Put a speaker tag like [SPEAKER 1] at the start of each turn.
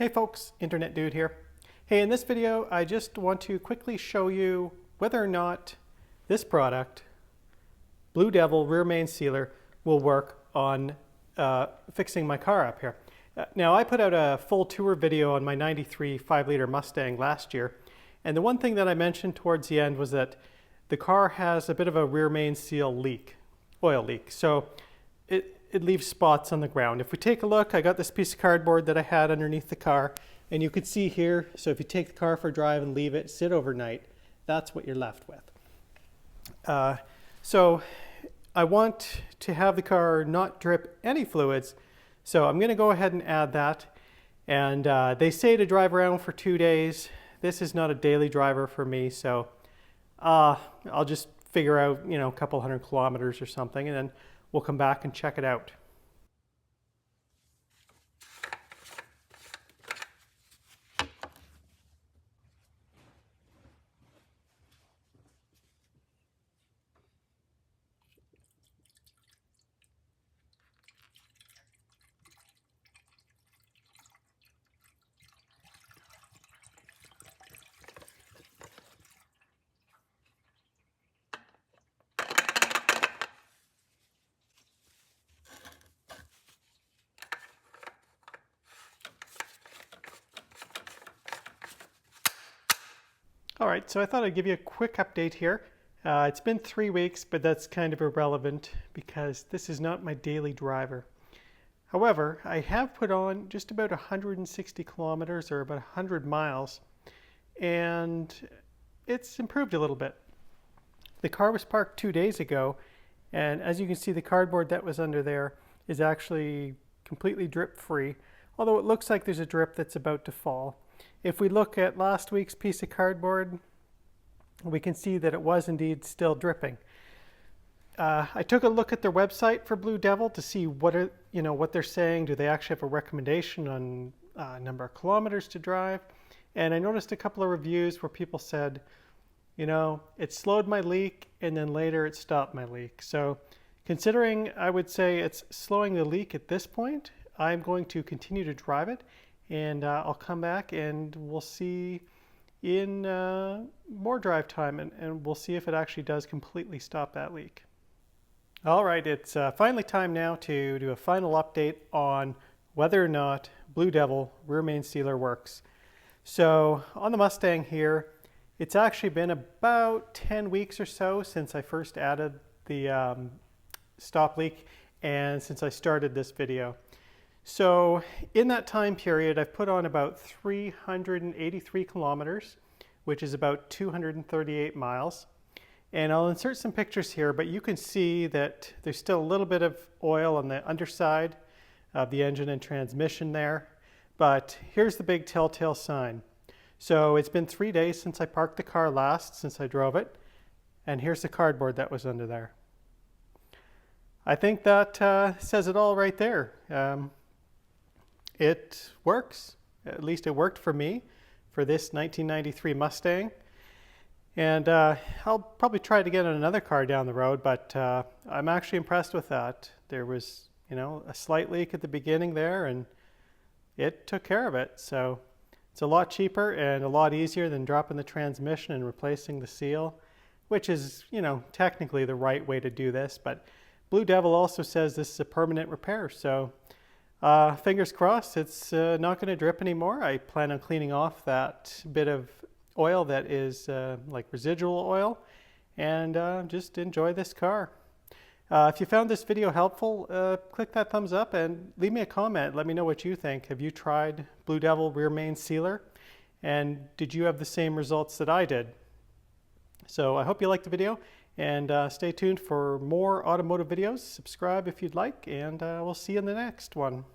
[SPEAKER 1] Hey folks, Internet Dude here. Hey, in this video, I just want to quickly show you whether or not this product, Blue Devil Rear Main Sealer, will work on fixing my car up here. Now, I put out a full tour video on my 93 5-liter Mustang last year, and the one thing that I mentioned towards the end was that the car has a bit of a rear main seal leak, oil leak. So it leaves spots on the ground. If we take a look, I got this piece of cardboard that I had underneath the car, and you can see here, so if you take the car for a drive and leave it sit overnight, that's what you're left with. So I want to have the car not drip any fluids, so I'm going to go ahead and add that. And they say to drive around for 2 days. This is not a daily driver for me, so I'll just figure out, a couple 100 kilometers or something, and then we'll come back and check it out. All right, so I thought I'd give you a quick update here. It's been 3 weeks, but that's kind of irrelevant because this is not my daily driver. However, I have put on just about 160 kilometers or about 100 miles, and it's improved a little bit. The car was parked 2 days ago, and as you can see, the cardboard that was under there is actually completely drip-free, although it looks like there's a drip that's about to fall. If we look at last week's piece of cardboard, we can see that it was indeed still dripping. I took a look at their website for Blue Devil to see what they're saying. Do they actually have a recommendation on number of kilometers to drive? And I noticed a couple of reviews where people said, it slowed my leak and then later it stopped my leak. So considering I would say it's slowing the leak at this point, I'm going to continue to drive it. And I'll come back and we'll see in more drive time, and we'll see if it actually does completely stop that leak. All right, it's finally time now to do a final update on whether or not Blue Devil Rear Main Sealer works. So on the Mustang here, it's actually been about 10 weeks or so since I first added the stop leak and since I started this video. So in that time period, I've put on about 383 kilometers, which is about 238 miles. And I'll insert some pictures here, but you can see that there's still a little bit of oil on the underside of the engine and transmission there. But here's the big telltale sign. So it's been 3 days since I parked the car last, since I drove it. And here's the cardboard that was under there. I think that says it all right there. It works. At least it worked for me for this 1993 Mustang. And I'll probably try it again on another car down the road, but I'm actually impressed with that. There was, a slight leak at the beginning there, and it took care of it. So it's a lot cheaper and a lot easier than dropping the transmission and replacing the seal, which is, technically the right way to do this. But Blue Devil also says this is a permanent repair, so fingers crossed it's not going to drip anymore. I plan on cleaning off that bit of oil that is like residual oil, and just enjoy this car. If you found this video helpful, click that thumbs up and leave me a comment. Let me know what you think. Have you tried Blue Devil Rear Main Sealer? And did you have the same results that I did? So I hope you liked the video, and stay tuned for more automotive videos. Subscribe if you'd like, and we'll see you in the next one.